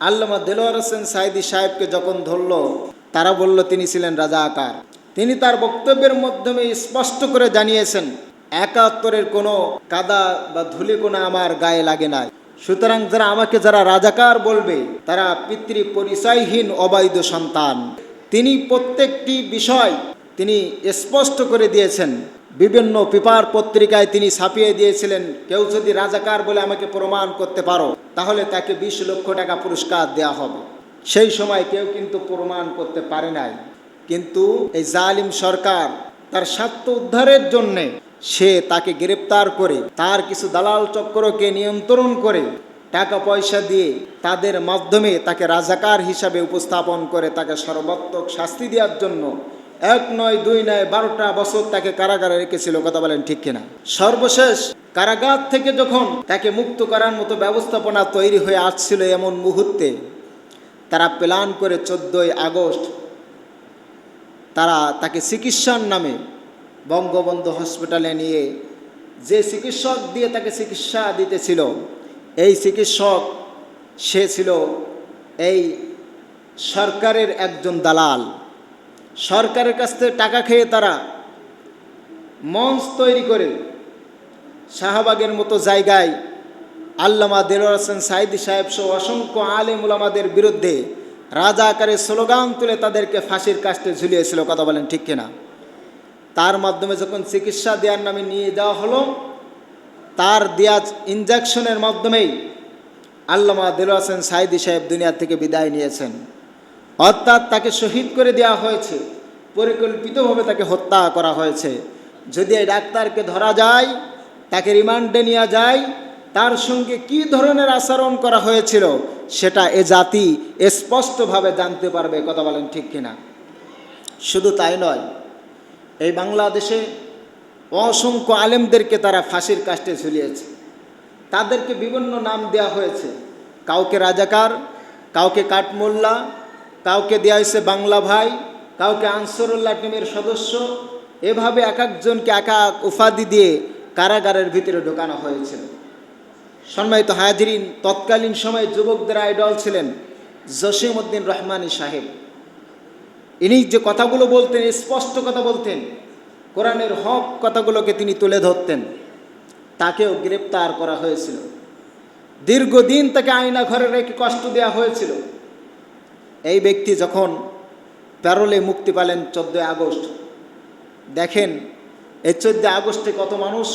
আল্লামা দেলোয়ার হোসেন সাঈদী সাহেবকে যখন ধরল, তারা বলল তিনি ছিলেন রাজাকার। তিনি তার বক্তব্যের মাধ্যমে স্পষ্ট করে জানিয়েছেন, ৭১-এর কোনো কাদা বা ধুলিকণা আমার গায়ে লাগে নাই। সুতরাং যারা রাজাকার বলবে তারা পিতৃ পরিচয়হীন অবৈধ সন্তান। তিনি প্রত্যেকটি বিষয় তিনি স্পষ্ট করে দিয়েছেন। বিভিন্ন পেপার পত্রিকায় তিনি ছাপিয়ে দিয়েছিলেন, কেউ যদি রাজাকার বলে আমাকে প্রমাণ করতে পারো তাহলে তাকে ২০ লক্ষ টাকা পুরস্কার দেওয়া হবে। সেই সময় কেউ কিন্তু প্রমাণ করতে পারে নাই। কিন্তু এই জালিম সরকার তার স্বার্থ উদ্ধারের জন্যে সে তাকে গ্রেপ্তার করে তার কিছু দালাল চক্রকে নিয়ন্ত্রণ করে টাকা পয়সা দিয়ে তাদের মাধ্যমে তাকে রাজাকার হিসাবে উপস্থাপন করে তাকে সর্বাত্মক শাস্তি দেওয়ার জন্য ১ নয় ২ নয় ১২টা বছর তাকে কারাগারে রেখেছিল। কথা বলেন ঠিক কিনা? সর্বশেষ কারাগার থেকে যখন তাকে মুক্ত করার মতো ব্যবস্থাপনা তৈরি হয়ে আসছিল, এমন মুহূর্তে তারা প্ল্যান করে ১৪ই আগস্ট তারা তাকে চিকিৎসার নামে বঙ্গবন্ধু হসপিটালে নিয়ে যে চিকিৎসক দিয়ে তাকে চিকিৎসা দিতেছিল, এই চিকিৎসক সে ছিল এই সরকারের একজন দালাল। সরকারের কাছ থেকে টাকা খেয়ে তারা মঞ্চ তৈরি করে শাহবাগের মতো জায়গায় আল্লামা দেলোয়ার হোসেন সাঈদী সাহেব সহ অসংখ্য আলেম উলামাদের বিরুদ্ধে রাজাকারের স্লোগান তুলে তাদেরকে ফাঁসির কাস্টে ঝুলিয়েছিল। কথা বলেন ঠিক কিনা? তার মাধ্যমে যখন চিকিৎসা দেওয়ার নামে নিয়ে যাওয়া হলো, তার দেয়া ইনজেকশনের মাধ্যমেই আল্লামা দেলোয়ার হোসেন সাঈদী সাহেব দুনিয়া থেকে বিদায় নিয়েছেন। অর্থাৎ তাকে শহীদ করে দেওয়া হয়েছে, পরিকল্পিতভাবে তাকে হত্যা করা হয়েছে। যদি এই ডাক্তারকে ধরা যায়, তাকে রিমান্ডে নেওয়া যায়, তার সঙ্গে কী ধরনের আচরণ করা হয়েছিল সেটা এ জাতি স্পষ্টভাবে জানতে পারবে। কথা বলেন ঠিক কিনা? শুধু তাই নয়, এই বাংলাদেশে অসংখ্য আলেমদেরকে তারা ফাঁসির কাস্টে ঝুলিয়েছে। তাদেরকে বিভিন্ন নাম দেওয়া হয়েছে, কাউকে রাজাকার, কাউকে কাঠমোল্লা, কাউকে দেওয়া হয়েছে বাংলা ভাই, কাউকে আনসারুল্লাহ টিমের সদস্য। এভাবে এক একজনকে এক এক উপাধি দিয়ে কারাগারের ভিতরে ঢোকানো হয়েছিল। সম্মানিত হাজিরিন, তৎকালীন সময়ে যুবকদের আইডল ছিলেন জসিমউদ্দিন রহমানী সাহেব। ইনি যে কথাগুলো বলতেন, স্পষ্ট কথা বলতেন, কোরআনের হক কথাগুলোকে তিনি তুলে ধরতেন। তাকেও গ্রেপ্তার করা হয়েছিল। দীর্ঘদিন তাকে আয়না ঘরে রেখে কষ্ট দেওয়া হয়েছিল। এই ব্যক্তি যখন প্যারোলে মুক্তি পেলেন ১৪ই আগস্ট, দেখেন এই ১৪ই আগস্টে কত মানুষ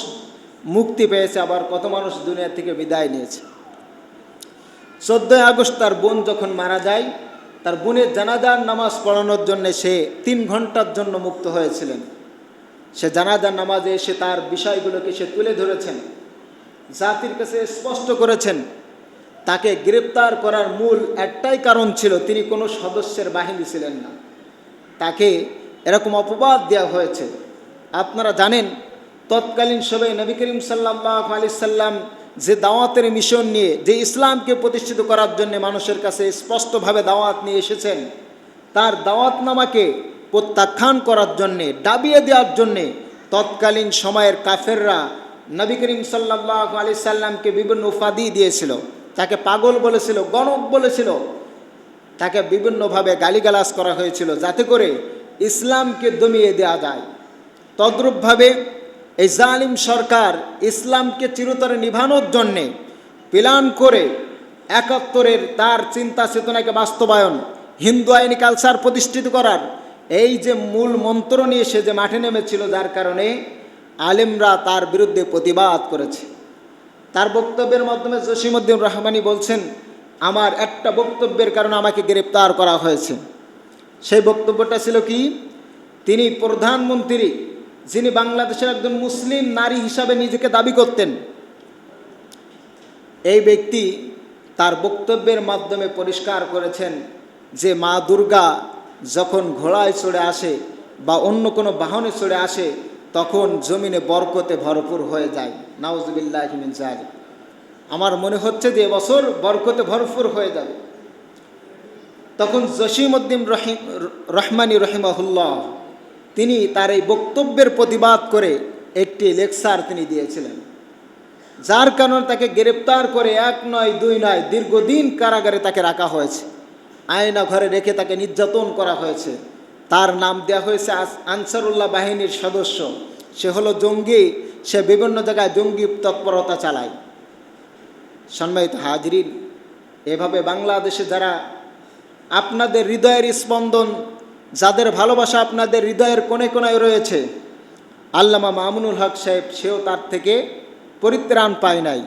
মুক্তি পেয়েছে, আবার কত মানুষ দুনিয়া থেকে বিদায় নিয়েছে। ১৪ই আগস্ট তার বোন যখন মারা যায়, তার বোনের জানাজার নামাজ পড়ানোর জন্য সে ৩ ঘন্টার জন্য মুক্ত হয়েছিলেন। সে জানাজার নামাজে এসে তার বিষয়গুলোকে সে তুলে ধরেছেন, জাতির কাছে স্পষ্ট করেছেন। তাকে গ্রেপ্তার করার মূল একটাই কারণ ছিল, তিনি কোনো সদস্যের বাহিনী ছিলেন না। তাকে এরকম অপবাদ দেওয়া হয়েছে। আপনারা জানেন, তৎকালীন সময়ে নবী করিম সাল্লাল্লাহু আলাইহি সাল্লাম যে দাওয়াতের মিশন নিয়ে, যে ইসলামকে প্রতিষ্ঠিত করার জন্য মানুষের কাছে স্পষ্টভাবে দাওয়াত নিয়ে এসেছেন, তার দাওয়াতনামাকে প্রত্যাখ্যান করার জন্যে, ডাবিয়ে দেওয়ার জন্যে তৎকালীন সময়ের কাফেররা নবী করিম সাল্লাল্লাহু আলাইহি সাল্লামকে বিভিন্ন উপাধি দিয়েছিল। তাকে পাগল বলেছিল, গণক বলেছিল, তাকে বিভিন্নভাবে গালিগালাজ করা হয়েছিল যাতে করে ইসলামকে দমিয়ে দেওয়া যায়। তদ্রূপভাবে এই জালিম সরকার ইসলামকে চিরতরে নিভানোর জন্যে প্ল্যান করে ৭১-এর তার চিন্তা চেতনাকে বাস্তবায়ন, হিন্দু আইনি কালচার প্রতিষ্ঠিত করার এই যে মূল মন্ত্র নিয়ে সে যে মাঠে নেমেছিল, যার কারণে আলেমরা তার বিরুদ্ধে প্রতিবাদ করেছে। তার বক্তব্যের মাধ্যমে জসিমউদ্দিন রহমানী বলছেন, আমার একটা বক্তব্যের কারণে আমাকে গ্রেপ্তার করা হয়েছে। সেই বক্তব্যটা ছিল কি? তিনি প্রধানমন্ত্রী, যিনি বাংলাদেশের একজন মুসলিম নারী হিসাবে নিজেকে দাবি করতেন, এই ব্যক্তি তার বক্তব্যের মাধ্যমে পরিষ্কার করেছেন যে মা দুর্গা যখন ঘোড়ায় চড়ে আসে বা অন্য কোনো বাহনে চড়ে আসে, তখন জমিনে বরকতে ভরপুর হয়ে যায়। নাউজুবিল্লাহি মিন যালিক। আমার মনে হচ্ছে যে এবছর বরকতে ভরপুর হয়ে যাবে। তখন জসিমউদ্দিন রহমানী রহিমাহুল্লাহ তিনি তার এই বক্তব্যের প্রতিবাদ করে একটি লেকচার তিনি দিয়েছিলেন। যার কারণে তাকে গ্রেপ্তার করে 1 নয় 2 নয় দীর্ঘদিন কারাগারে তাকে রাখা হয়েছে, আয়না ঘরে রেখে তাকে নির্যাতন করা হয়েছে। তার নাম দেওয়া হয়েছে আনসারুল্লাহ বাহিনীর সদস্য। সে হলো জঙ্গি, সে বিভিন্ন জায়গায় জঙ্গি তৎপরতা চালায়। সম্মানিত হাজরিন, এভাবে বাংলাদেশে যারা আপনাদের হৃদয়ের স্পন্দন, যাদের ভালোবাসা আপনাদের হৃদয়ের কোণে কোণায় রয়েছে, আল্লামা মামুনুল হক সাহেব সেও তার থেকে পরিত্রাণ পায় নাই।